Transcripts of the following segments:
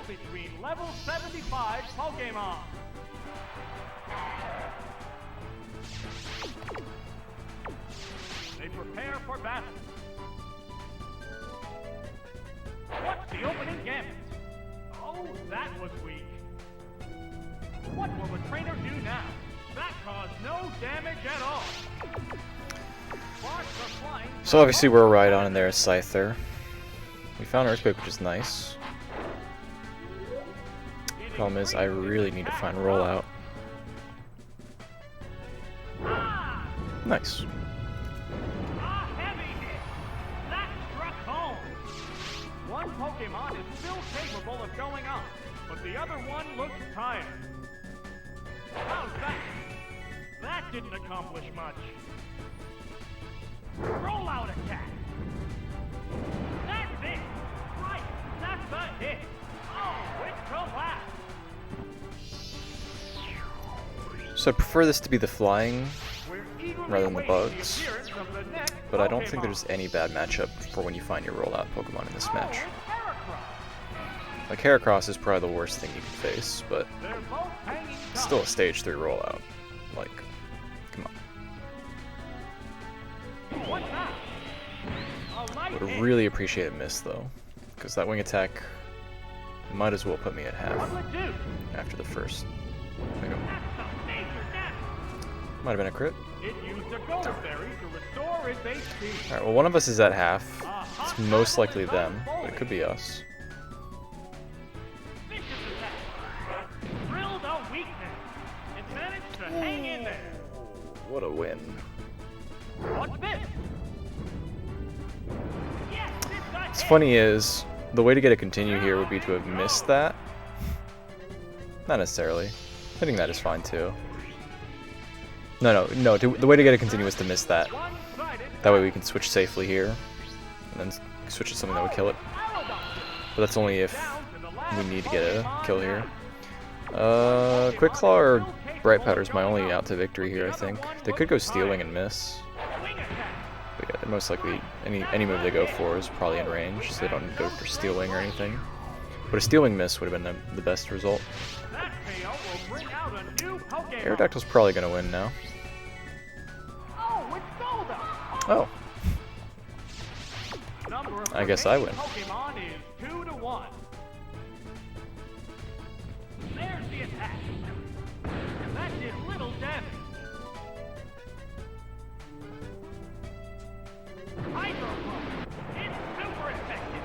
between level 75 Pokemon. They prepare for battle. What's the opening gambit? Oh, that was weak. What will the trainer do now? That caused no damage at all. So obviously we're right on in there as Scyther. We found Earthquake, which is nice. Problem is, I really need to find Rollout. Nice. One Pokemon is still capable of going up, but the other one looks tired. How's that? That didn't accomplish much. Rollout attack. That's it. Right, that's a hit. Oh, it collapsed. So I prefer this to be the flying rather than the bugs, but I don't think there's any bad matchup for when you find your rollout Pokemon in this match. Like Heracross is probably the worst thing you can face, but it's still a stage 3 rollout. Like, come on. Would really appreciate a miss though, because that wing attack might as well put me at half after the first. There you go. Might have been a crit. Alright, well one of us is at half. It's most likely them, but it could be us. What a win. What's funny is, the way to get a continue here would be to have missed that. Not necessarily. Hitting that is fine too. No, the way to get a continue is to miss that. That way we can switch safely here, and then switch to something that would kill it. But that's only if we need to get a kill here. Quick Claw or Bright Powder is my only out to victory here, I think. They could go Stealing and miss. But yeah, most likely any move they go for is probably in range, so they don't need to go for Stealing or anything. But a Stealing miss would have been the best result. Aerodactyl's probably going to win now. Oh. I guess I win. There's the attack. And that did little damage. Hydro Pump. It's super effective.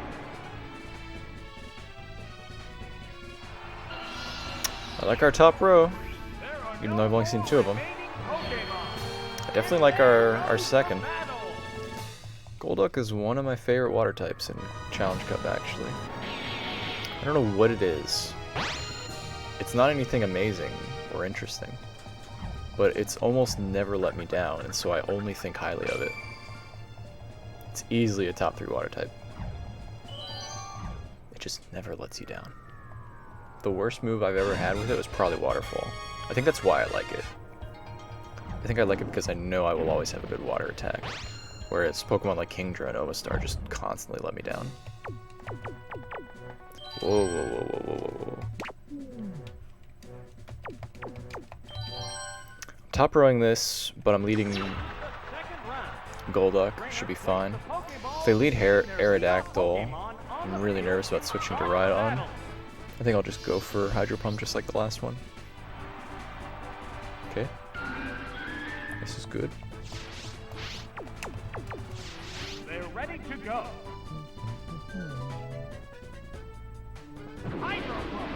I like our top row, even though I've only seen 2 of them. I definitely like our second. Golduck is one of my favorite water types in Challenge Cup, actually. I don't know what it is. It's not anything amazing or interesting, but it's almost never let me down, and so I only think highly of it. It's easily a top 3 water type. It just never lets you down. The worst move I've ever had with it was probably Waterfall. I think that's why I like it. I think I like it because I know I will always have a good water attack, whereas Pokemon like Kingdra and Omastar just constantly let me down. Whoa, whoa, whoa, whoa, whoa, whoa, whoa. Top rowing this, but I'm leading Golduck, should be fine. If they lead Aerodactyl, I'm really nervous about switching to Rhydon. I think I'll just go for Hydro Pump just like the last one. Okay. This is good. They're ready to go. Hydro Pump.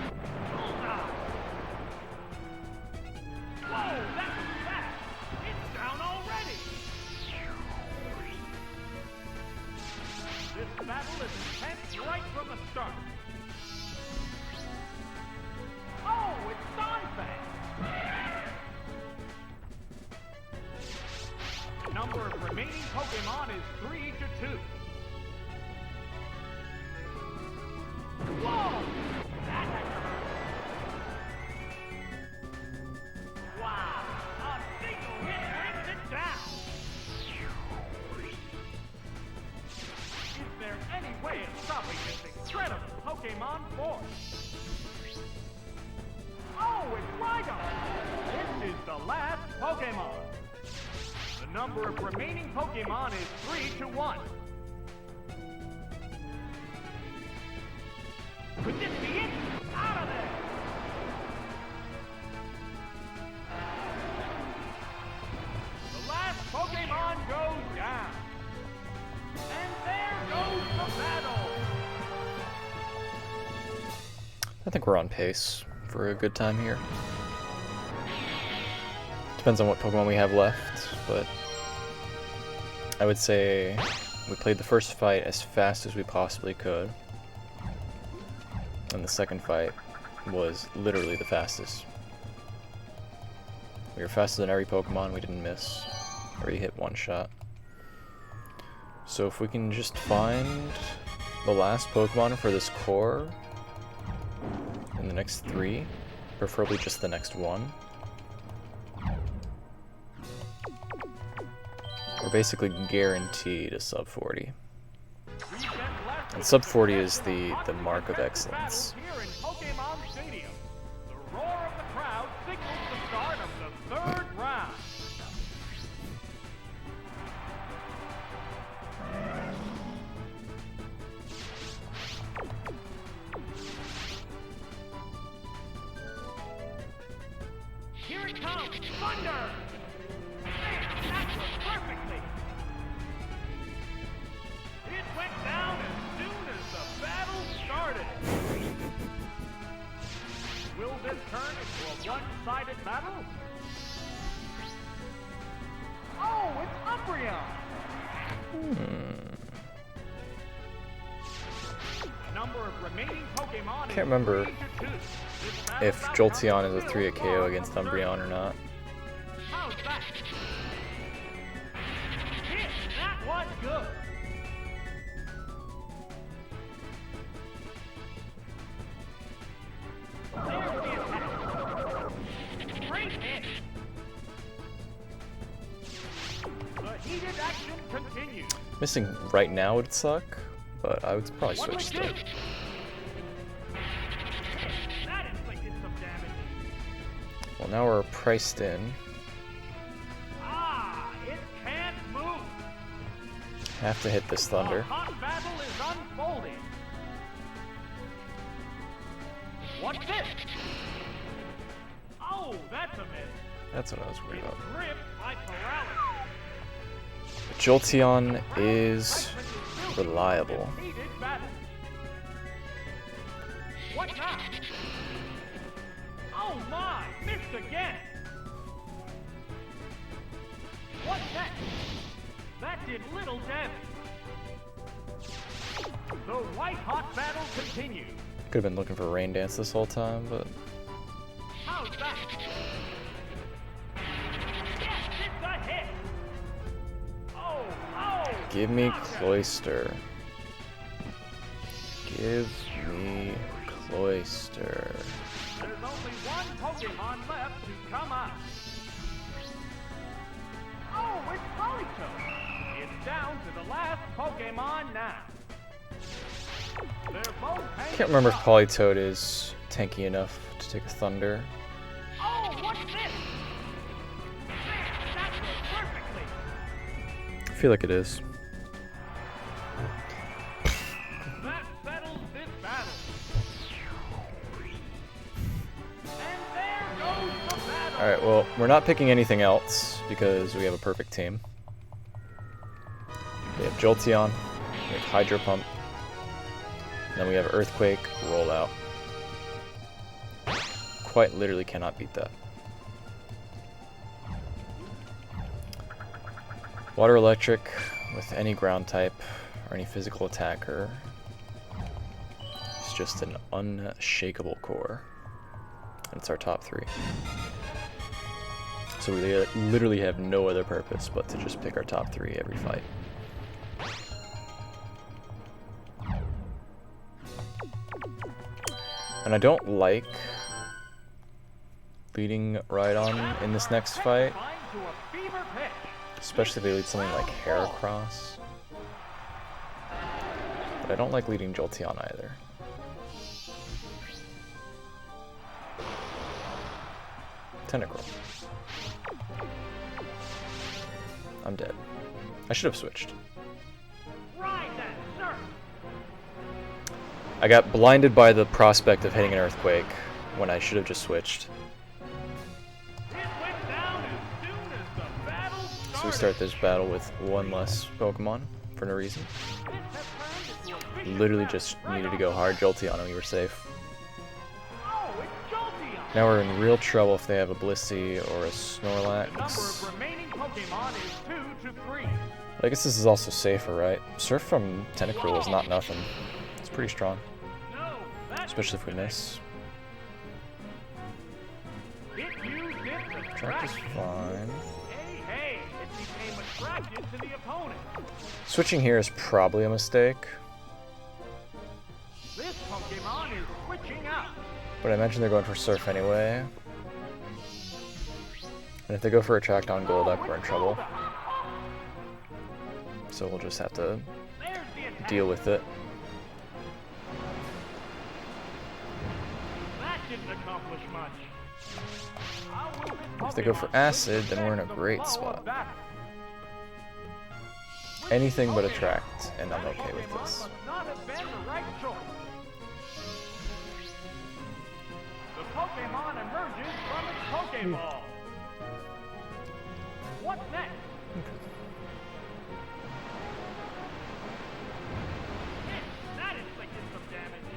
Whoa, that was fast. It's down already. This battle is intense right from the start. Oh, it's Donphan. The number of remaining Pokemon is 3 to 2. Whoa! That hurt. Wow! A single hit brings it down! Is there any way of stopping this incredible Pokemon? Pokemon Force. Oh, it's Rhydon! This is the last Pokemon. The number of remaining Pokemon is 3 to 1. Could this be it? Out of there! The last Pokemon goes down. And there goes the battle! I think we're on pace for a good time here. Depends on what Pokemon we have left, but I would say we played the first fight as fast as we possibly could. And the second fight was literally the fastest. We were faster than every Pokemon, we didn't miss. Or he hit one shot. So if we can just find the last Pokemon for this core in the next 3, preferably just the next one, we're basically guaranteed a sub 40. And sub 40 is the mark of excellence. Here in Pokemon Stadium, the roar of the crowd signals the start of the 3rd round. Here it comes, Thunder! That was perfectly. It went down as soon as the battle started. Will this turn into a one-sided battle? Oh, it's Umbreon! The number of remaining Pokemon Can't remember is 3 to 2. This if battle Jolteon is a will 3 go KO on against the third Umbreon or round. not. How's that? Hit! That was good! There's the attack. Great hit! The heated action continues. Missing right now would suck, but I would probably What switch do we still. do? That inflicted some damage. Well, now we're priced in. Ah, it can't move. Have to hit this Thunder. The hot battle is unfolding. What's this? Oh, that's a miss. That's what I was worried It's about. gripped by paralysis. Jolteon is reliable. Heated battle. What now? Oh my, missed again. What's that? That did little damage. The white-hot battle continues. Could have been looking for Rain Dance this whole time, but How's that? Yes, it's a hit. Oh, oh. give me knocked out. Cloyster. Give me Cloyster. There's only one Pokemon left to come out. Oh, it's Politoed. It's down to the last Pokemon now. They're both hanging Can't remember if tough. Politoed is tanky enough to take a Thunder. Oh, what's this? Man, that was perfectly. I feel like it is. That settles this battle. And there goes the battle. Alright, well, we're not picking anything else because we have a perfect team. We have Jolteon, we have Hydro Pump, and then we have Earthquake, Rollout. Quite literally cannot beat that. Water Electric with any ground type or any physical attacker is just an unshakable core. And it's our top 3. So we literally have no other purpose but to just pick our top 3 every fight. And I don't like leading Rhydon in this next fight, Climb to a fever pitch. especially if they lead something like Heracross. But I don't like leading Jolteon either. Tentacruel. I'm dead. I should have switched. I got blinded by the prospect of hitting an Earthquake when I should have just switched. So we start this battle with one less Pokemon for no reason. Literally just needed to go hard Jolteon and we were safe. Now we're in real trouble if they have a Blissey or a Snorlax. But I guess this is also safer, right? Surf from Tentacruel is not nothing. It's pretty strong. Especially if we miss. Track is fine. Switching here is probably a mistake. But I imagine they're going for Surf anyway. And if they go for Attract on Golduck, we're in trouble. So we'll just have to deal with it. If they go for Acid, then we're in a great spot. Anything but Attract, and I'm okay with this. The Pokemon emerges from its Pokeball. What's next? That inflicted some damage.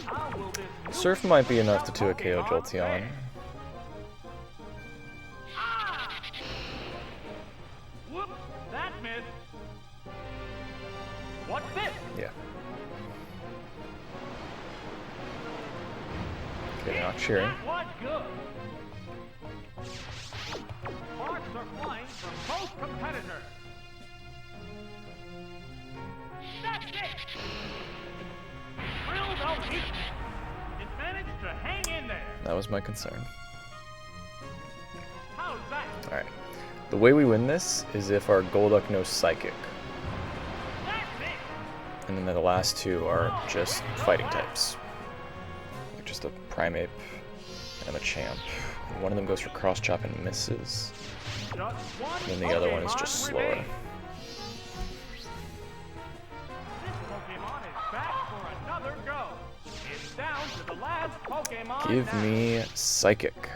How will this Surf might be enough to 2 a KO Jolteon. Whoops, that missed. What's this? Yeah. Okay, they're not cheering. That was good. Sparks are flying from both competitors. That's it. Real no heat. It managed to hang in there. That was my concern. How's that? Alright. The way we win this is if our Golduck knows Psychic. That's it. And then the last 2 are just fighting types. Like just a Primeape and a Champ. And one of them goes for Cross Chop and misses. And then the other one is just slower. This Pokemon is back for another go. It's down to the last Pokemon. Give now. me Psychic.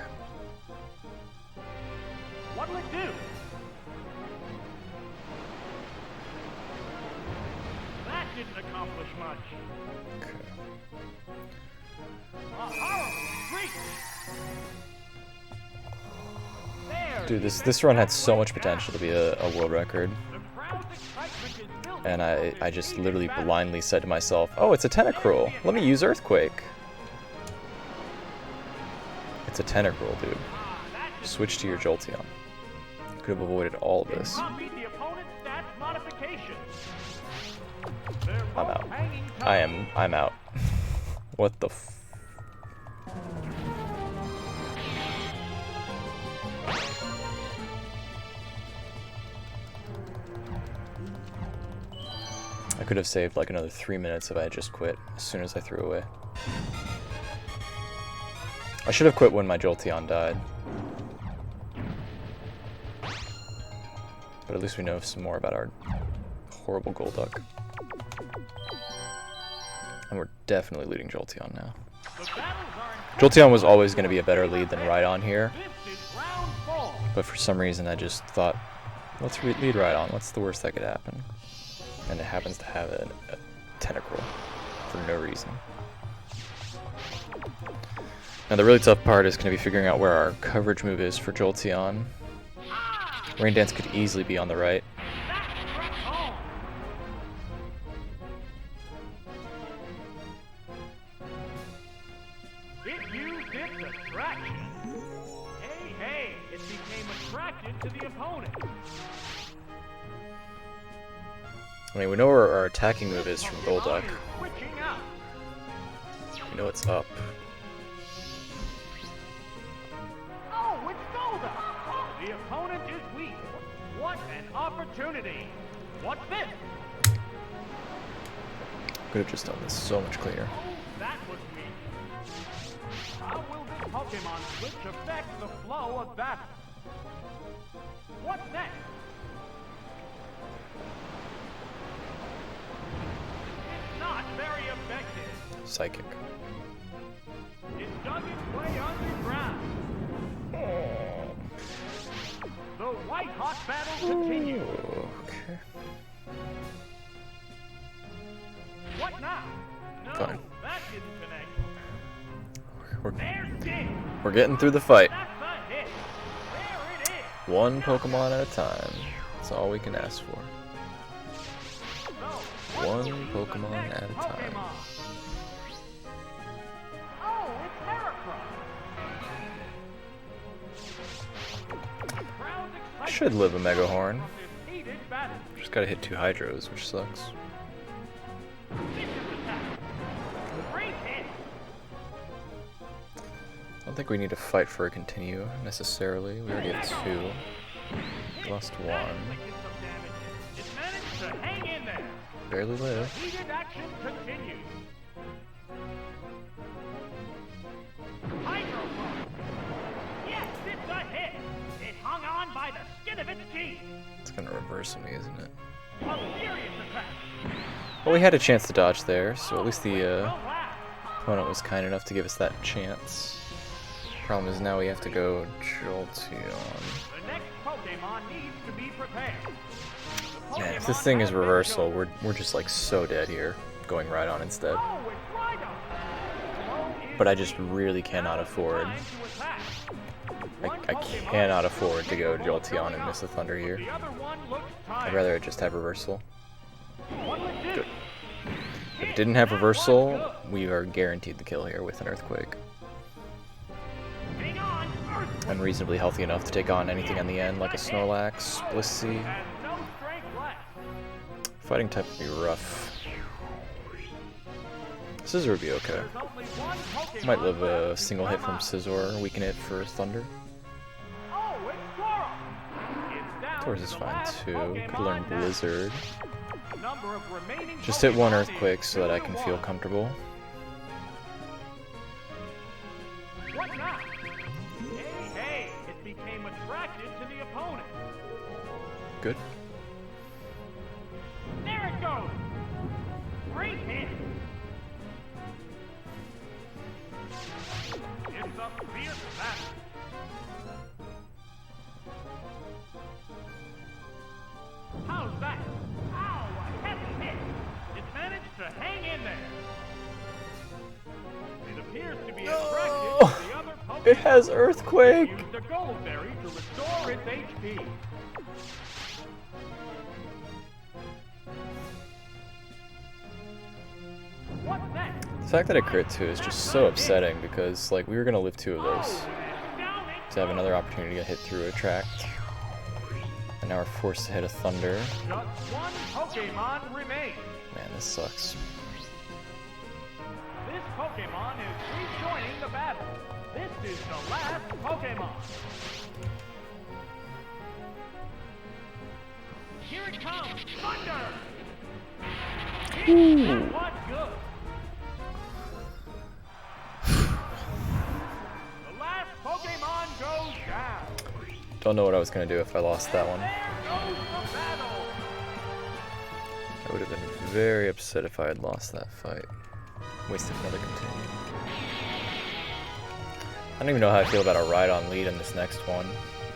What'll it do? That didn't accomplish much. Okay. A horrible streak. There, Dude, this run had so much potential to be a world record. the crowd's excitement is building. And I just literally blindly said to myself, oh, it's a Tentacruel. Let me use Earthquake. It's a Tentacruel, dude. Switch to your Jolteon. Could have avoided all of this. Copied the opponent's stats modification. I'm out. I'm out. What the f... I could have saved like another 3 minutes if I had just quit as soon as I threw away. I should have quit when my Jolteon died. But at least we know some more about our horrible Golduck. And we're definitely leading Jolteon now. Jolteon was always going to be a better lead than Rhydon here. But for some reason I just thought, let's lead Rhydon. What's the worst that could happen? And it happens to have a Tentacruel for no reason. Now the really tough part is going to be figuring out where our coverage move is for Jolteon. Rain Dance could easily be on the right. It used its attraction. Hey, it became attracted to the opponent. I mean, we know where our attacking move is from Golduck. Switching out. We know it's up. Oh, it's Golduck. The opponent is weak. What an opportunity. What's this? Could have just done this so much cleaner. Oh, that was weak. How will this Pokemon switch affect the flow of battle? What's next? It's not very effective. Psychic. It dug its way underground. The white-hot battle continues. Okay. What now? No, Fine. that didn't connect. There's Dig. We're getting through the fight. That's a hit. There it is. One Pokemon at a time. That's all we can ask for. So, One what will be the Pokemon next at a time. Pokemon? Oh, it's Heracross. Crowd's I should live a Mega Horn. from this heated battle. Just gotta hit 2 Hydros, which sucks. Vicious attack. Great hit. I don't think we need to fight for a continue necessarily. We already have 2. Lost 1. That inflicted some damage. It managed to hang in there. Barely The live. heated action continues. Hydro Pump. Yes, it's a hit. It hung on by the skin of its teeth. It's gonna reverse me, isn't it? A furious attack. Well, we had a chance to dodge there, so at least the Relax. opponent was kind enough to give us that chance. Problem is now we have to go Jolteon. The next Pokemon needs to be prepared. The Man, if Pokemon this thing is has been reversal, chosen. we're just like so dead here. Going right on instead. Oh, it's Rhydon. Slow is But I just weak. really cannot Now's the afford. time to attack. I One Pokemon cannot is afford to go capable of Jolteon going and miss a up, Thunder but here. the other one looks I'd tired. rather it just have reversal. What would do? Good. If it didn't have reversal, we are guaranteed the kill here with an Earthquake. Hang on, Earthquake. Unreasonably healthy enough to take on anything on the end, like a Snorlax, Blissey. And no strength left. Fighting type would be rough. Scizor would be okay. There's only one Pokemon Might live a left to single hit come from out. Scizor, weaken it for Thunder. Oh, it's Tauros. It's down Tauros to is the fine last too. Could Pokemon learn now. Blizzard. Number of remaining Just hit 1 Pokemon is Earthquake so that I can 2 to feel 1. comfortable. What now? Hey, it became attracted to the opponent. Good. There it goes. Great hit. It's a fierce battle. How's that? Ow, a heavy hit. It managed to hang in there. It appears to be attracted to the other Pokemon. It has Earthquake! Use the Gold Berry to restore its HP. What's next? The fact that it crit too is just so upsetting because like we were gonna live 2 of those. And down it To have another opportunity to hit through Attract. And now we're forced to hit a Thunder. Just one Pokemon remains. Man, this sucks. This Pokemon is rejoining the battle. This is the last Pokemon. Here it comes, Thunder! It was good. The last Pokemon goes down. Don't know what I was gonna do if I lost that one. There goes the battle. I would have been very upset if I had lost that fight. Wasted another continue. I don't even know how I feel about a Rhydon lead in this next one.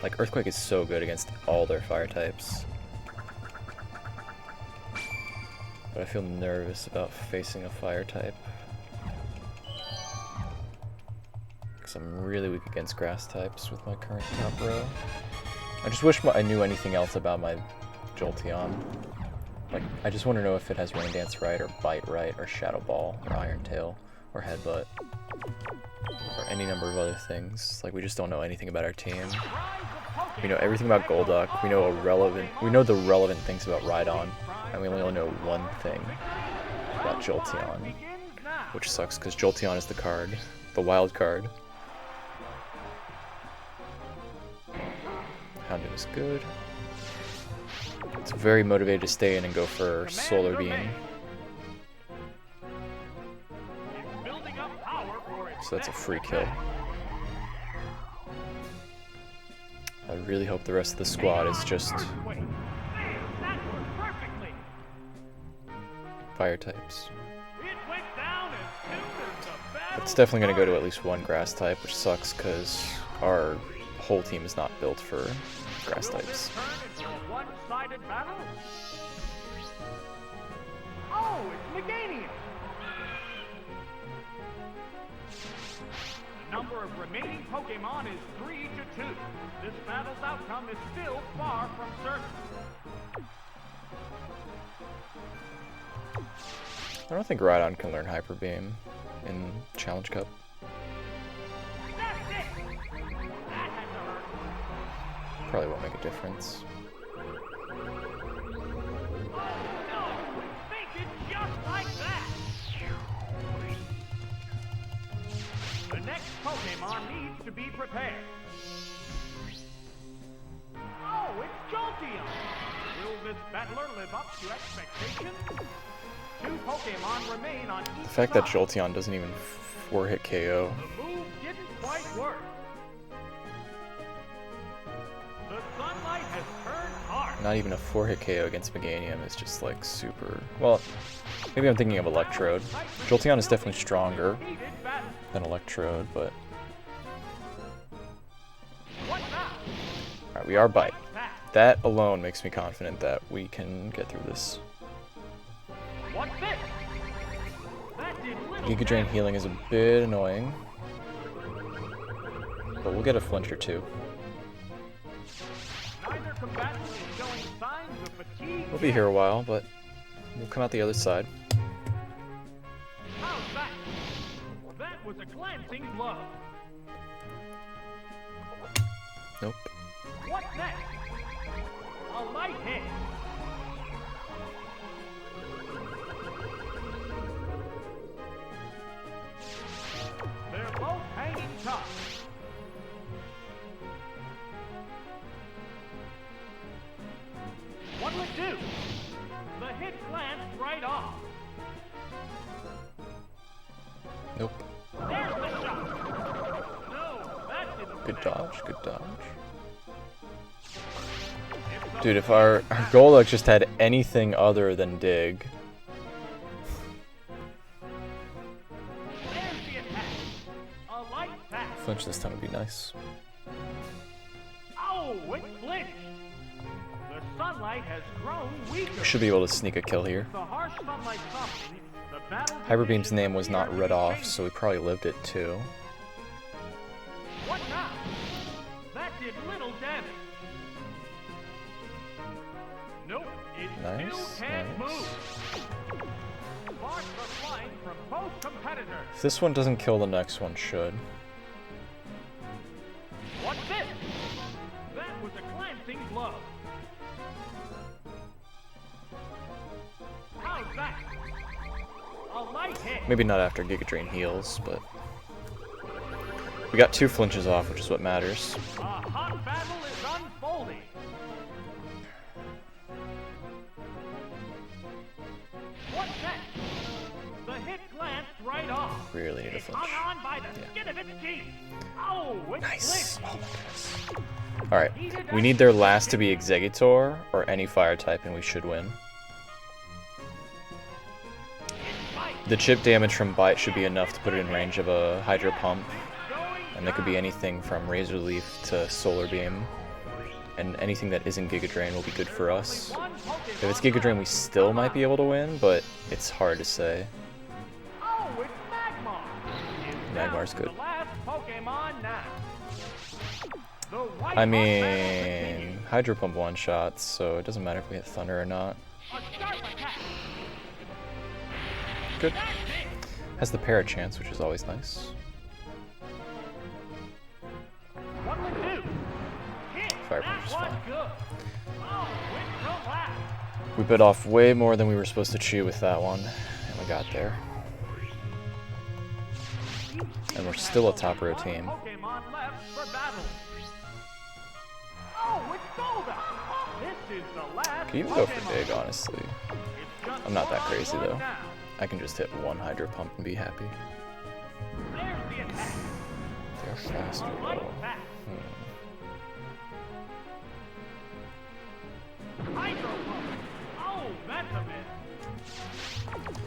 Like, Earthquake is so good against all their fire types. But I feel nervous about facing a fire type. Because I'm really weak against grass types with my current top row. I just wish I knew anything else about my Jolteon. Like, I just want to know if it has Rain Dance right, or Bite right, or Shadow Ball, or Iron Tail, or Headbutt, or any number of other things. Like, we just don't know anything about our team. We know everything about Golduck. We know the relevant things about Rhydon, and we only know one thing about Jolteon, which sucks because Jolteon is the card, the wild card. Houndoom is good. It's very motivated to stay in and go for Solar Beam. Building up power for its so that's a free kill. I really hope the rest of the squad is just fire types. It's definitely going to go to at least one grass type, which sucks because our whole team is not built for grass types. Oh, it's Meganium! The number of remaining Pokemon is 3 to 2. This battle's outcome is still far from certain. I don't think Rhydon can learn Hyper Beam in Challenge Cup. That's it! That had to hurt. Probably won't make a difference. Just like that! The next Pokemon needs to be prepared. Oh, it's Jolteon! Will this battler live up to expectations? 2 Pokemon remain on each side. The fact that Jolteon doesn't even 4-hit KO. The move didn't quite work. The sunlight has turned hard. Not even a 4-hit KO against Meganium is just like super... Well, maybe I'm thinking of Electrode. Jolteon is definitely stronger than Electrode, but... Alright, we are Bite. That alone makes me confident that we can get through this. Giga Drain healing is a bit annoying, but we'll get a flinch or two. We'll be here a while, but we'll come out the other side. That was a glancing blow. Nope. What next? A light hit. They're both hanging tough. What'll it do? The hit glanced right off. Nope. There's the shot. No, that didn't Good connect. dodge, good dodge. Dude, if our Golduck just had anything other than Dig. There's the attack. A light pass. Flinch this time would be nice. Oh, it flinched. The sunlight has grown weaker. Should be able to sneak a kill here. The harsh sunlight softened. The battle Hyper Beam's name was not read off, so we probably lived it too. What now? That did little damage. Nope, it Nice, still can't nice. move. Sparks are flying from both competitors. If this one doesn't kill, the next one should. What's this? That was a glancing blow. How's that? A light hit. Maybe not after Giga Drain heals, but... We got 2 flinches off, which is what matters. A hot battle is unfolding. What's that? The hit glanced right off. Really need a It flinch. hung on by the skin of its teeth. Oh, it Nice! flinched. Oh my goodness. Alright, we need their last to be Exeggutor, or any fire type, and we should win. The chip damage from Bite should be enough to put it in range of a Hydro Pump, and that could be anything from Razor Leaf to Solar Beam, and anything that isn't Giga Drain will be good for us. If it's Giga Drain, we still might be able to win, but it's hard to say. Oh, it's Magmar. Magmar's good. The last Pokemon now. The white I hot battle mean, continues. Hydro Pump one-shots, so it doesn't matter if we hit Thunder or not. A sharp attack. Good. That's it. Has the Parrot chance, which is always nice. What'll it do? Hit. Fire That Punch is was fine. good. Oh, it will last. We bit off way more than we were supposed to chew with that one, and we got there. And we're still a top row team. Pokemon left for battle. Oh, it's Golduck. This is the last. Could even go for Pokemon. Dig, honestly. It's just I'm not that one crazy, on one though. now. I can just hit one Hydro Pump and be happy. There's the They're faster though. Oh, that's a miss.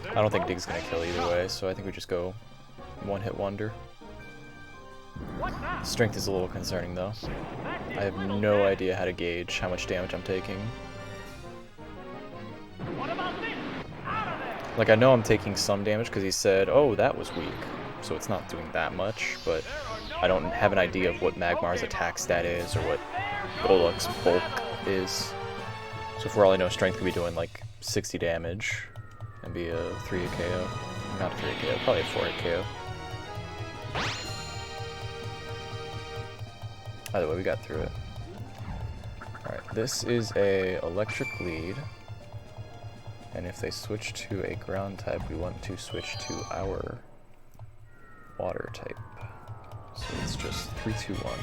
I don't think Dig's gonna kill either way, so I think we just go one-hit wonder. Strength is a little concerning though. I have no idea how to gauge how much damage I'm taking. Like, I know I'm taking some damage because he said, oh, that was weak, so it's not doing that much, but I don't have an idea of what Magmar's attack stat is or what Golduck's bulk is. So for all I know, Strength could be doing like 60 damage and be a 3-hit KO. Not a 3-hit KO, probably a 4-hit KO. Either way, we got through it. Alright, this is a electric lead. And if they switch to a ground type, we want to switch to our water type. So it's just 3, 2, 1.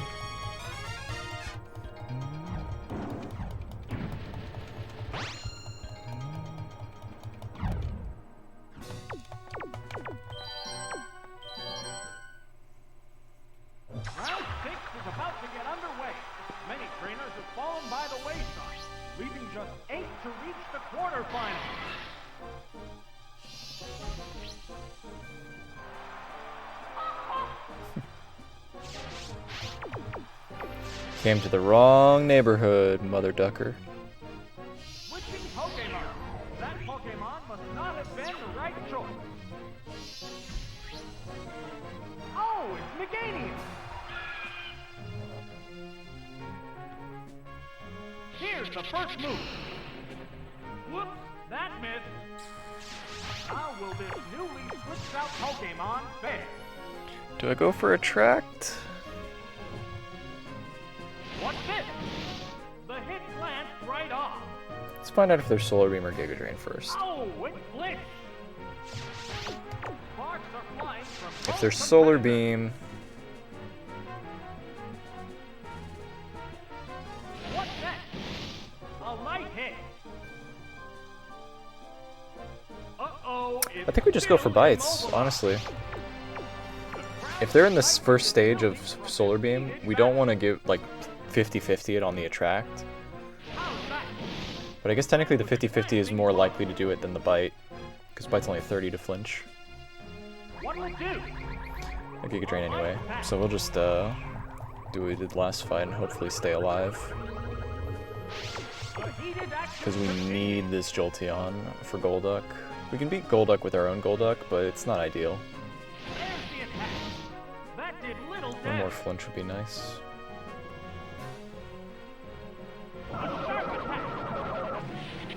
Round 6 is about to get underway. Many trainers have fallen by the wayside, leaving just 8 to reach the quarterfinals. Came to the wrong neighborhood, Mother Ducker. Switching Pokemon. That Pokemon must not have been the right choice. Oh, it's Meganium. Here's the first move. Whoops, that missed. How will this newly switched out Pokemon fare? Do I go for Attract? What's this? The hit glanced right off. Let's find out if there's Solar Beam or Giga Drain first. Oh, it flinched. Sparks are flying from If there's Solar Beam, What's that? A light hit. Uh-oh. I think we just go for bites, honestly. If they're in this first stage of Solar Beam, we don't want to give, like, 50-50 it on the Attract. But I guess technically the 50-50 is more likely to do it than the bite, because bite's only 30 to flinch. What'll it do? A Giga Drain anyway, so we'll just do what we did last fight and hopefully stay alive. Because we need this Jolteon for Golduck. We can beat Golduck with our own Golduck, but it's not ideal. One more flinch would be nice.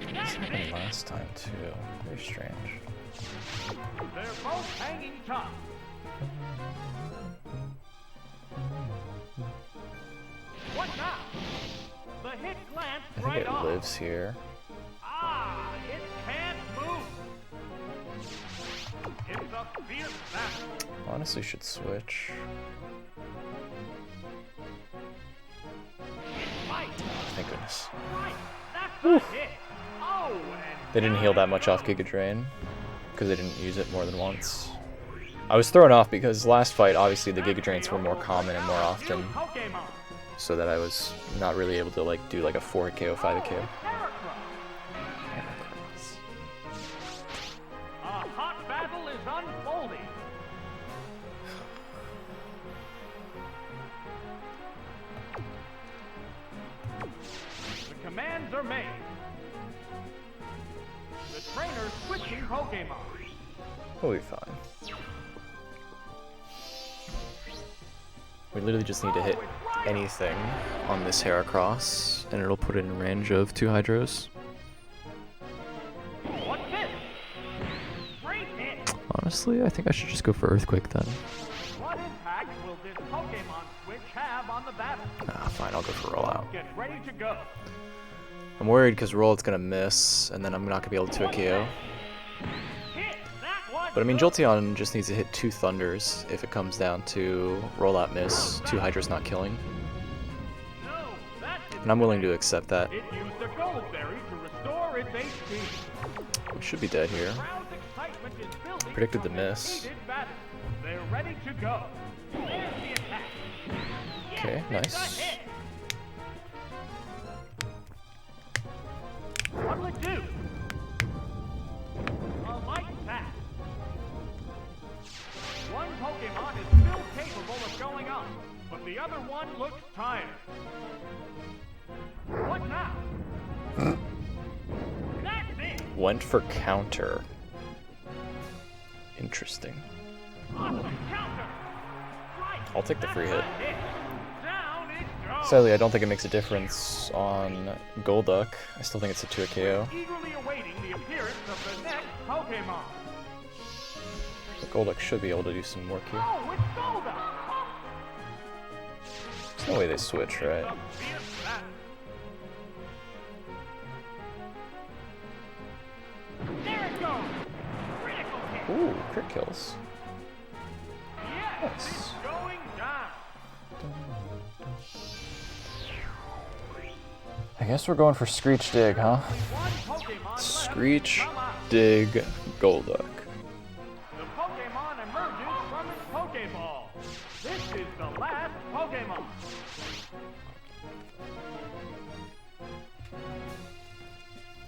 This happened last time too. Very strange. They're both hanging tough. What now? The hit glanced I think right it off. lives here. Ah, it can't move. It's a fierce battle. Honestly, should switch. Thank goodness. Right, that's the hit. Oh, and They didn't heal that much off Giga Drain, because they didn't use it more than once. I was thrown off because last fight, obviously, the Giga Drains were more common and more often, Pokemon. so that I was not really able to like do like a 4-hit KO, 5-hit KO. A hot battle is unfolding. The commands are made. The trainer's switching Pokemon. We'll be fine. We literally just need to hit anything on this Heracross, and it'll put it in range of 2 Hydros. What's this? Great hit. Honestly, I think I should just go for Earthquake then. What impact will this Pokemon switch have on the battle? Ah, fine, I'll go for Rollout. Get ready to go. I'm worried because Rollout's gonna miss, and then I'm not gonna be able to 2-hit KO. Hit that one. But I mean, Jolteon just needs to hit 2 Thunders if it comes down to Rollout miss, 2 Hydros not killing. No, that didn't And I'm willing to accept that. It used a gold berry to restore its HP. We should be dead here. Crowd's excitement is building Predicted the from this miss. heated battle. They're ready to go. There's the attack. Okay, nice. What'll it do? A light attack. One Pokemon is still capable of going up, but the other one looks tired. What now? That's it. Went for counter. Interesting. Awesome counter. Right. I'll take the free hit. Down it goes. Sadly, I don't think it makes a difference on Golduck. I still think it's a 2 KO. Eagerly awaiting the appearance of the next Pokemon. But Golduck should be able to do some work here. Oh, it's Golduck. There's no way they switch, right? A fierce battle. There it goes. Critical hit. Ooh, crit kills. Yes, Nice. it's going down. I guess we're going for Screech Dig, huh? One Pokemon left. Screech Come out. Dig Golduck. The Pokemon emerges from its Pokeball. This is the last Pokemon.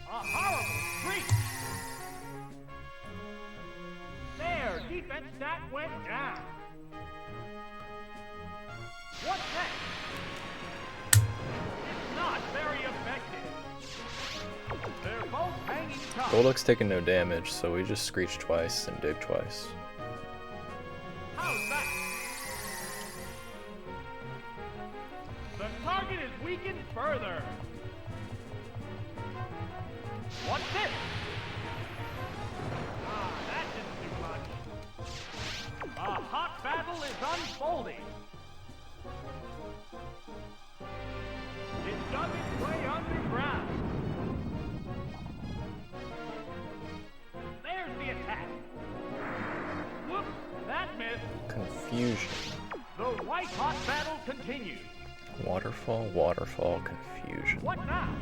A horrible streak. Their defense stat went down. What's next? It's not very effective. They're both hanging tough. Golduck's taking no damage, so we just Screech twice and Dig twice. How's that? The target is weakened further. What's this? Ah, that didn't do much. A hot battle is unfolding. It dug its way underground. There's the attack. Whoops, that missed. Confusion. The white hot battle continues. Waterfall, waterfall, confusion. What now?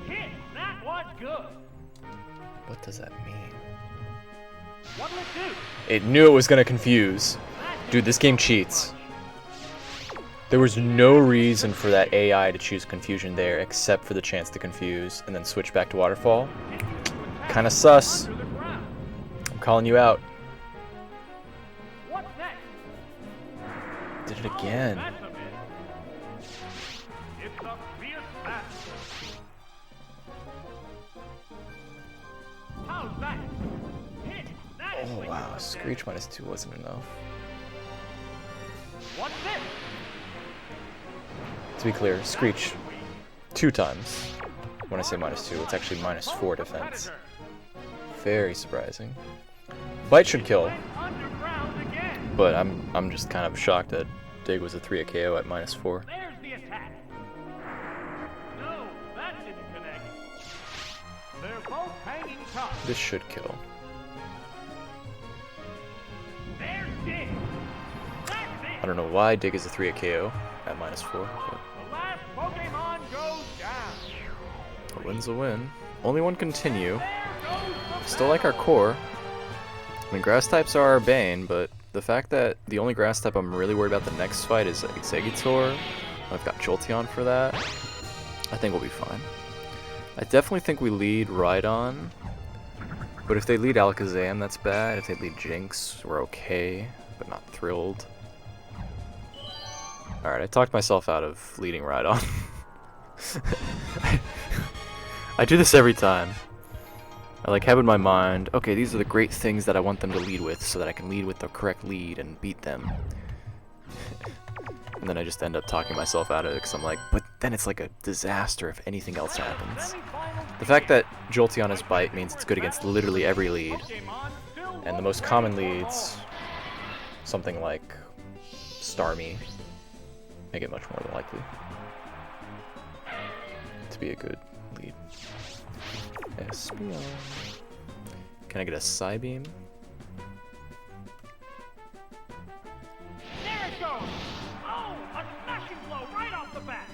Hit! That was good. What does that mean? What'll it do? It knew it was gonna confuse. Dude, this game cheats. There was no reason for that AI to choose confusion there except for the chance to confuse and then switch back to waterfall. Kinda sus. Under the ground. I'm calling you out. What's next? Did it again. That's a miss. It's a fierce battle. How's that? Hit! That is Oh what wow, you said. Screech -2 wasn't enough. What's this? To be clear, Screech 2 times. When I say -2, it's actually -4 defense. Very surprising. Bite should kill, Underground again. but I'm just kind of shocked that Dig was a 3 KO at -4. There's the attack. No, that didn't connect. They're both hanging tough. This should kill. There's Dig. That's it. I don't know why Dig is a 3 KO at -4, but The last Pokemon goes down. a win's a win. Only one continue. There goes the Still like our core. I mean, grass types are our bane, but the fact that the only grass type I'm really worried about the next fight is Exeggutor, I've got Jolteon for that, I think we'll be fine. I definitely think we lead Rhydon, but if they lead Alakazam, that's bad. If they lead Jinx, we're okay, but not thrilled. Alright, I talked myself out of leading Rhydon. I do this every time. I like have in my mind, okay, these are the great things that I want them to lead with so that I can lead with the correct lead and beat them. And then I just end up talking myself out of it because I'm like, but then it's like a disaster if anything else happens. The fact that Jolteon has Bite means it's good against literally every lead. Pokemon still And the most common leads, something like Starmie, make it much more likely to be a good lead. Espeon. Can I get a Psybeam? There it goes! Oh, a smashing blow right off the bat!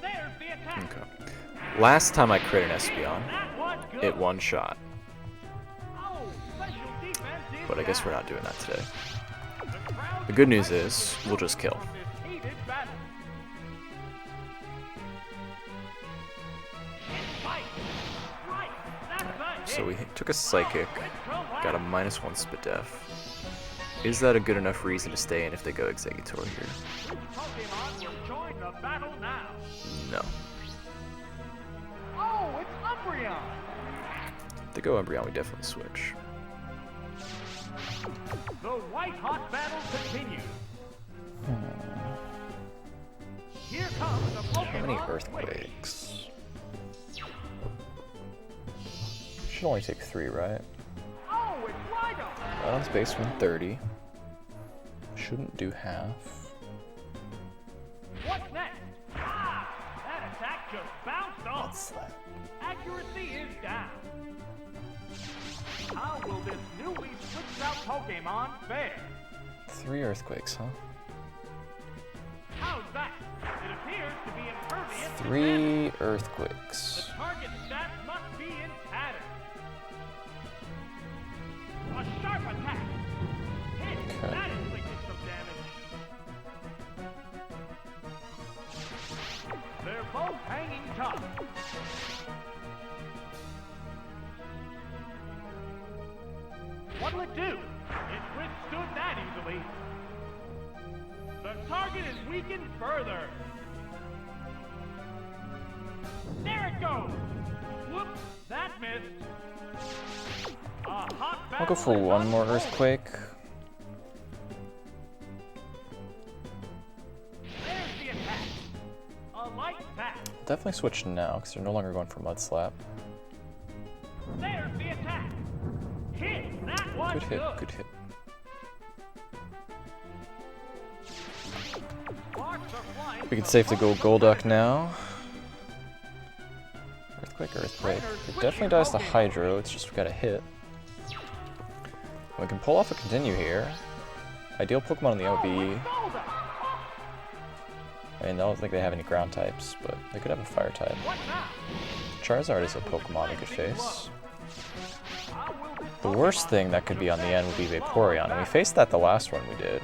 There's the attack! Okay. Last time I crit an Espeon, That was good! it one-shot. Oh, special defense but I guess we're not doing that today. The good news is, we'll just kill. So we took a Psychic, got a -1 Spadef. Is that a good enough reason to stay in if they go Exeggutor here? No. Oh, it's Umbreon! If they go Umbreon, we definitely switch. The white-hot battle continues. Here comes the Pokemon. How many Earthquakes? Should only take 3, right? Oh, it's Lido! Right on space 130. Shouldn't do half. What's next? Ah! That attack just bounced off! What's that? Accuracy is down. How will this newly switched out Pokemon fare? 3 Earthquakes, huh? How's that? It appears to be impervious to 3 damage. Earthquakes. The target stats must be in tatters. A sharp attack. Hit. Okay. That inflicted some damage. They're both hanging tough. What'll it do? It withstood that easily. The target is weakened further. There it goes! Whoops, that missed. A hot I'll go for battle is one more unfolding. Earthquake. There's the attack. A light tap. Definitely switch now, because they're no longer going for Mud Slap. There's the attack. Hit. That was Good hit, good hit. Sparks are flying We can from safely go both Golduck sides. now. Earthquake. It definitely dies to Hydro, it's just we got a hit. We can pull off a continue here. Ideal Pokemon on the OB. Golduck. I mean, I don't think they have any ground types, but they could have a fire type. What now? Charizard is a Pokemon we could face. How will this The worst thing that could be on the end would be Vaporeon, and we faced that the last one we did,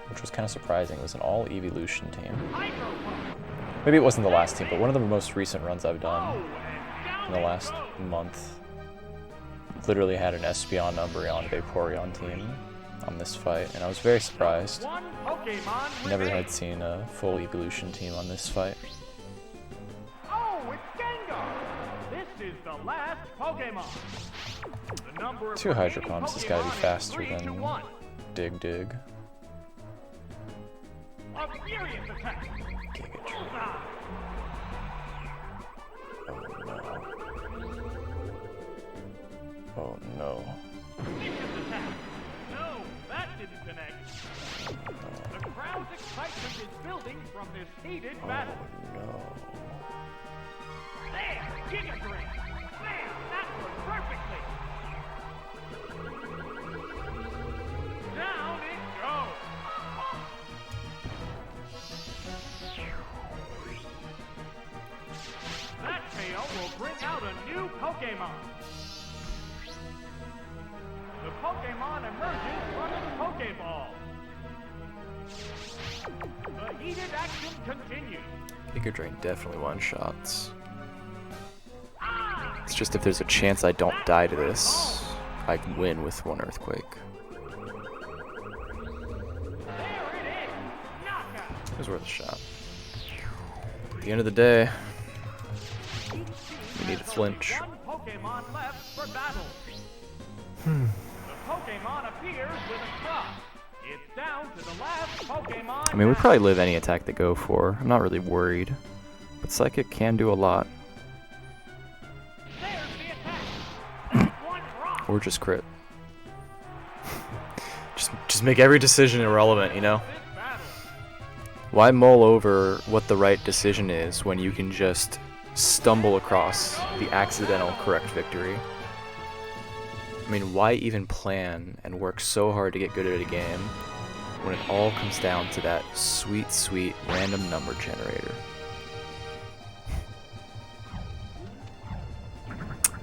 which was kind of surprising. It was an all-evolution team. Hydro Pump. Maybe it wasn't the last team, but one of the most recent runs I've Oh, done and down in the it last goes. month. Literally had an Espeon, Umbreon, Vaporeon team on this fight, and I was very surprised. One Pokemon Never had remains. seen a full evolution team on this fight. Oh, it's Gengar. This is the last Pokemon. The number of 2 Hydro remaining Pumps has got to be Pokemon is faster 3 to than 1. Dig. A furious attack. Giga Bullseye. Oh no. Vicious attack. No, that didn't connect. The crowd's excitement is building from this heated battle. No. There, Giga Drain. There, that worked perfectly. Down it goes. That KO will bring out a new Pokemon. The Pokemon emerges from its Pokeball. The heated action continues. Giga Drain definitely one-shots. Ah! It's just if there's a chance I don't die to this, I can win with 1 Earthquake. There it is! Knockout! It was worth a shot. At the end of the day, we need to flinch. One Pokemon left for battle. The Pokemon appears with a cross. It's down to the last Pokemon. I mean, we now. probably live any attack they go for. I'm not really worried. But Psychic can do a lot. There's the attack. One rock. Or just crit. just make every decision irrelevant, you know? This battle. Why mull over what the right decision is when you can just stumble across the accidental correct victory? I mean, why even plan and work so hard to get good at a game when it all comes down to that sweet, sweet random number generator?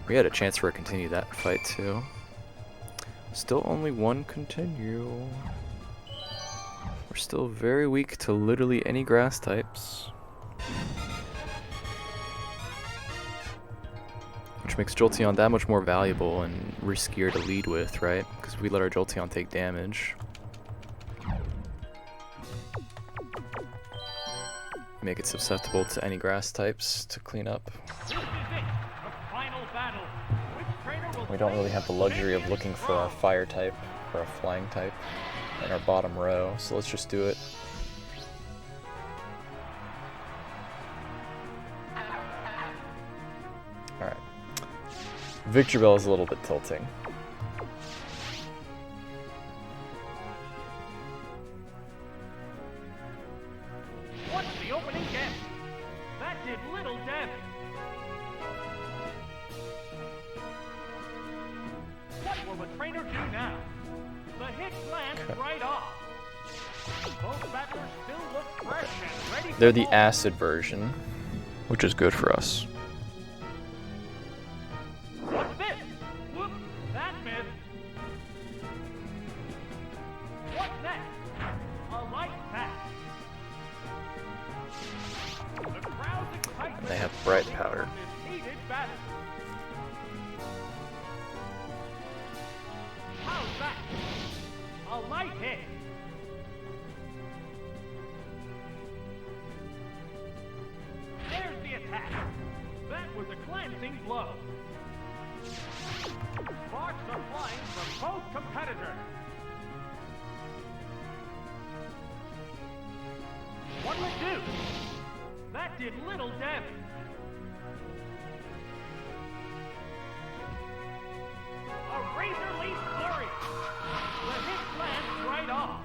We had a chance for a continue that fight too. Still only one continue. We're still very weak to literally any grass types. Which makes Jolteon that much more valuable and riskier to lead with, right? Because if we let our Jolteon take damage, make it susceptible to any grass types to clean up. We don't really have the luxury of looking for our fire type or a flying type in our bottom row, so let's just do it. Alright. Victreebel is a little bit tilting. What's the opening damage? That did little damage. What will the trainer do now? The hit lands right off. Both battlers still look fresh and ready. They're the acid version, which is good for us. What's this? Whoop! That missed. What's next? A light pass. The crowd's excitement. And they have bright powder. This heated battle. How's that? A light hit. There's the attack. That was a glancing blow. Sparks are flying from both competitors. What'll it do? That did little damage. A razor leaf flurry. The hit lands right off.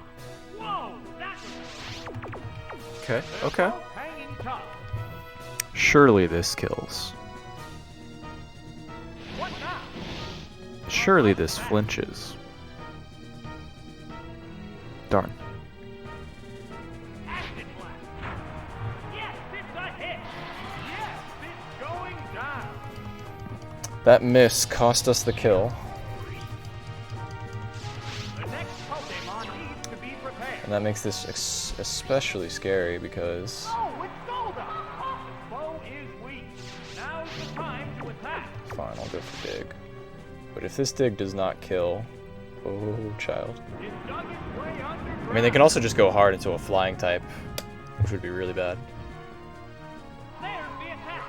Whoa, that was... Okay, They're okay. both hanging tough. Surely this kills. What now? Surely this flinches. Darn. Acid blast. Yes, it's a hit. Yes, it's going down. That miss cost us the kill, The next Pokemon needs to be prepared. and that makes this especially scary because Oh, it's GOLDUCK. Foe is weak. Now's the time to attack. fine, I'll go for dig. But if this dig does not kill, oh child. It dug its way underground. I mean, they can also just go hard into a flying type, which would be really bad. There's the attack.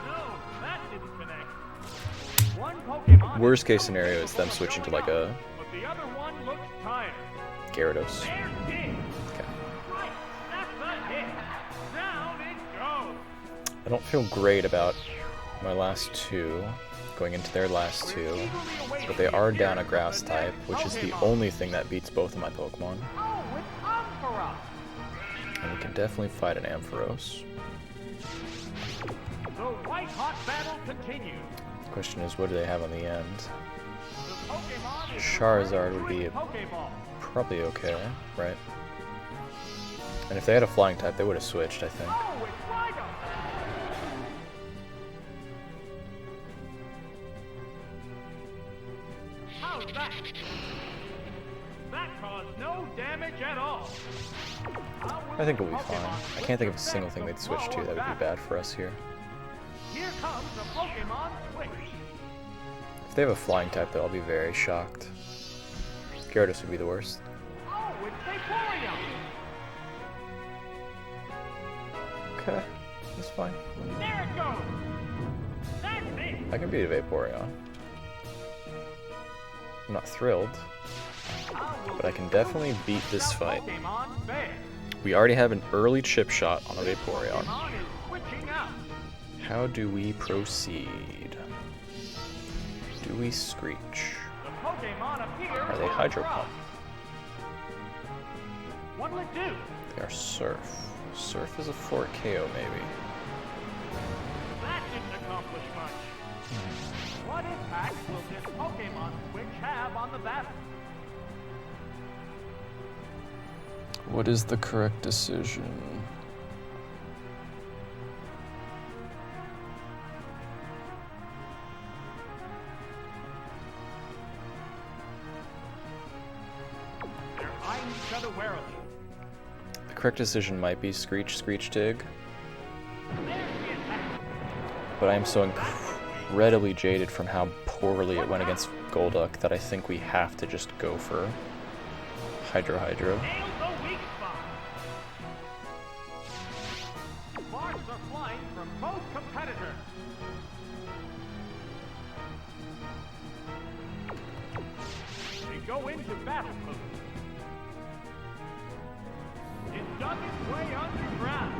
No, that didn't connect. One Pokemon. Worst case scenario is them switching to like a But the other one looks tired. Gyarados. There's dig. Okay. Right, that's a hit. Down it goes. I don't feel great about my last two, going into their last two, but they are down a grass type, which is the only thing that beats both of my Pokemon. Oh, it's Umbreon. And we can definitely fight an Ampharos. The white-hot battle continues. The question is, what do they have on the end? The Pokemon is Charizard would be Pokeball. probably okay, right? And if they had a flying type, they would have switched, I think. Oh, it's Rhino. How's that? That caused no damage at all. I think it'll be fine. I can't think of a single thing they'd switch to that would be bad for us here. Here comes the Pokemon switch. If they have a flying type, though, I'll be very shocked. Gyarados would be the worst. Oh, it's Vaporeon. Okay, that's fine. There it goes. That's it. I can beat a Vaporeon. I'm not thrilled, but I can definitely beat this fight. Pokemon fair. We already have an early chip shot on a Vaporeon. Pokemon is switching out. How do we proceed? Do we Screech? The Pokemon appear. Are they Hydro Pump? What'll it do? They are Surf. Surf is a Fort KO, maybe. That didn't accomplish much. What impact will this Pokemon switch have on the battle? What is the correct decision? Feather warily. The correct decision might be Screech, Screech Dig. There's the attack. But I am so incredibly jaded from how poorly it went against Golduck that I think we have to just go for Hydro Hydro. Nails the weak spot. Sparks are flying from both competitors. They go into battle mode. It dug its way underground.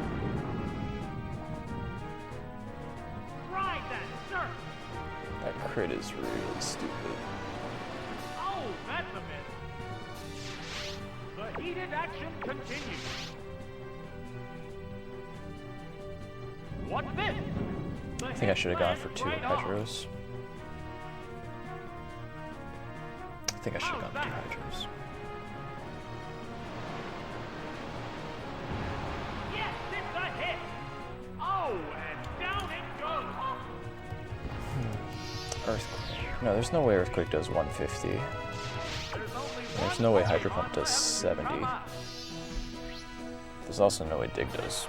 Ride that surf. That crit is really stupid. Oh, that's a miss. The heated action continues. What's this? I think I should have gone for 2 Hydros. I think I should have gone for 2 Hydros. Yes, it's a hit. Oh, and down it goes. Earthquake. No, there's no way Earthquake does 150. There's no way Hydro Pump does 70. There's also no way Dig does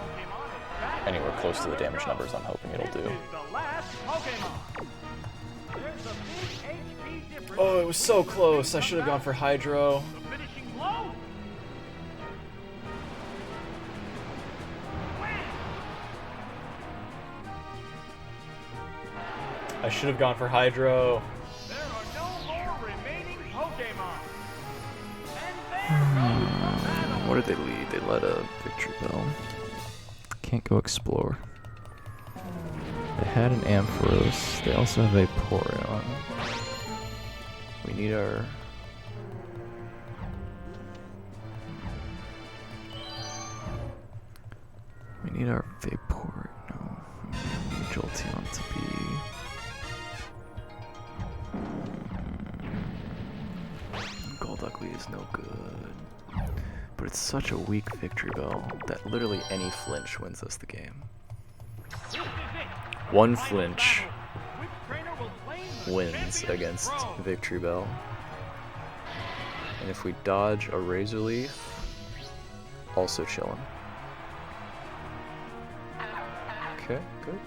anywhere close to the damage numbers I'm hoping it'll do. Oh, it was so close. I should have gone for Hydro. I should have gone for Hydro. There are no more remaining Pokemon. And there What did they lead? They led a Victory Bell. Can't go explore. They had an Ampharos. They also have a Vaporeon. We need our... We need our Vaporeon. No. We need Jolteon to be... Golduck lead is no good. But it's such a weak Victory Bell that literally any flinch wins us the game. One flinch wins against Victory Bell. And if we dodge a Razor Leaf, also chillin'. Okay, good.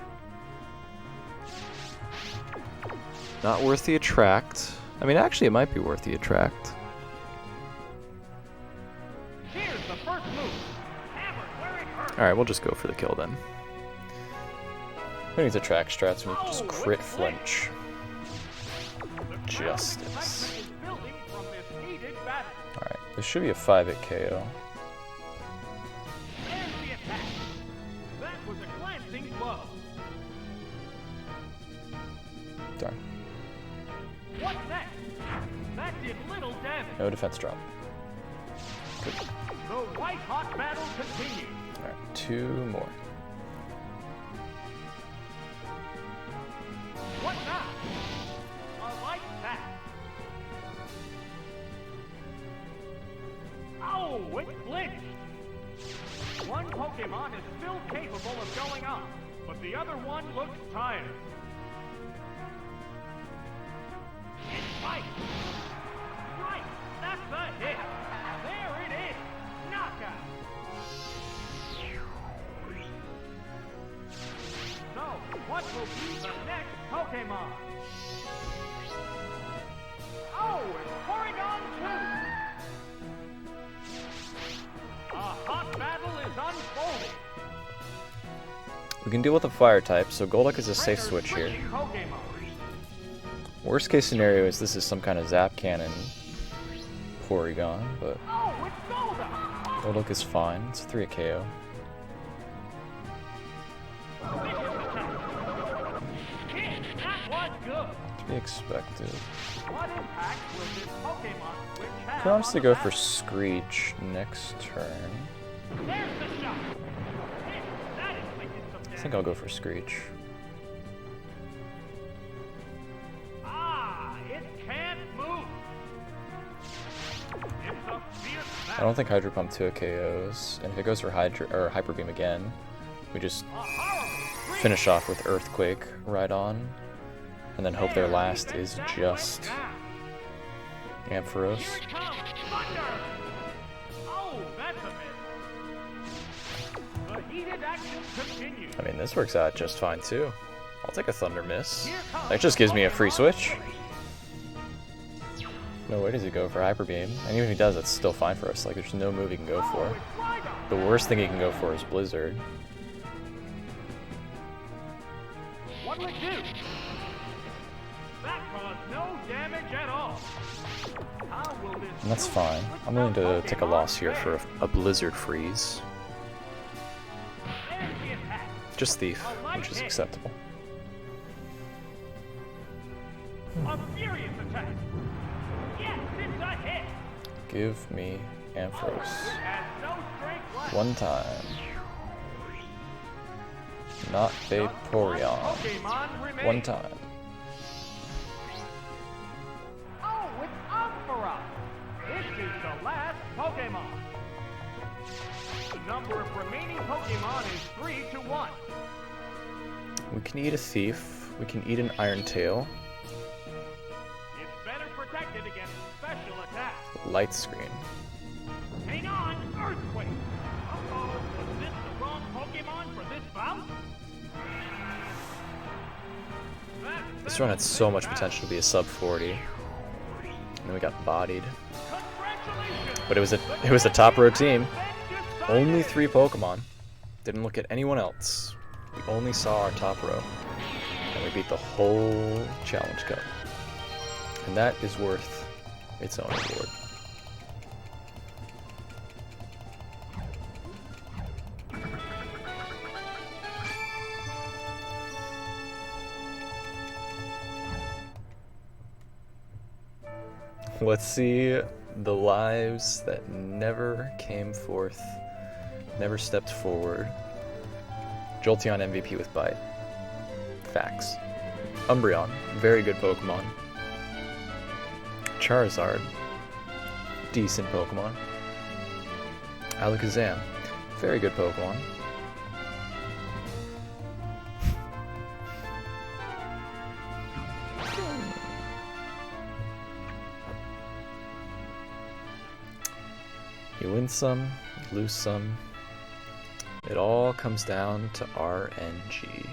Not worth the attract. I mean, actually it might be worth the attract. Alright, we'll just go for the kill then. Who needs attract strats when you can just crit flinch? Justice. Alright, this should be a 5-hit KO. Darn. No defense drop. Good. The white-hot battle continues. Alright, 2 more. What now? A light pack. Oh, it flinched. One Pokemon is still capable of going up, but the other one looks tired. It bites. Right, that's a hit. There it is. Knockout. So, what will be the next Pokemon? Oh, it's Porygon 2! A hot battle is unfolding. We can deal with a fire type, so Golduck is a safe switch here. Worst case scenario is this is some kind of Zap Cannon Porygon, but Golduck is fine. It's a 3 KO. To be expected. Could honestly go for Screech next turn. I think I'll go for Screech. I don't think Hydro Pump 2 KOs, and if it goes for Hyper Beam again, we just finish off with Earthquake right on, and then hope their last is just Ampharos. Oh, that's a miss. The heated action continues. I mean, this works out just fine too. I'll take a Thunder Miss. That just gives me a free switch. No way does he go for Hyper Beam. And even if he does, that's still fine for us. Like, there's no move he can go for. The worst thing he can go for is Blizzard. What'll it do? That caused no damage at all. How will this And that's fine. I'm willing to take a loss here for a Blizzard freeze. energy attack? Just Thief, which is acceptable. A furious attack. Yes, it's a hit. Give me Ampharos. Has no strength left. One time. Not Vaporeon. Pokemon remains. One time. Oh, it's UMBREON. This is the last Pokemon. The number of remaining Pokemon is 3 to 1. We can eat a Thief. We can eat an Iron Tail. It's better protected against special attacks. Light Screen. Hang on, Earthquake. Uh-oh, was this the wrong Pokemon for this bout? This run had so much potential to be a sub 40. And then we got bodied. Congratulations. But it was a top row team. Only 3 Pokemon. Didn't look at anyone else. We only saw our top row. And we beat the whole Challenge Cup. And that is worth its own award. Let's see the lives that never came forth, never stepped forward. Jolteon MVP with Bite. Facts. Umbreon, very good Pokemon. Charizard, decent Pokemon. Alakazam, very good Pokemon. You win some, you lose some. It all comes down to RNG.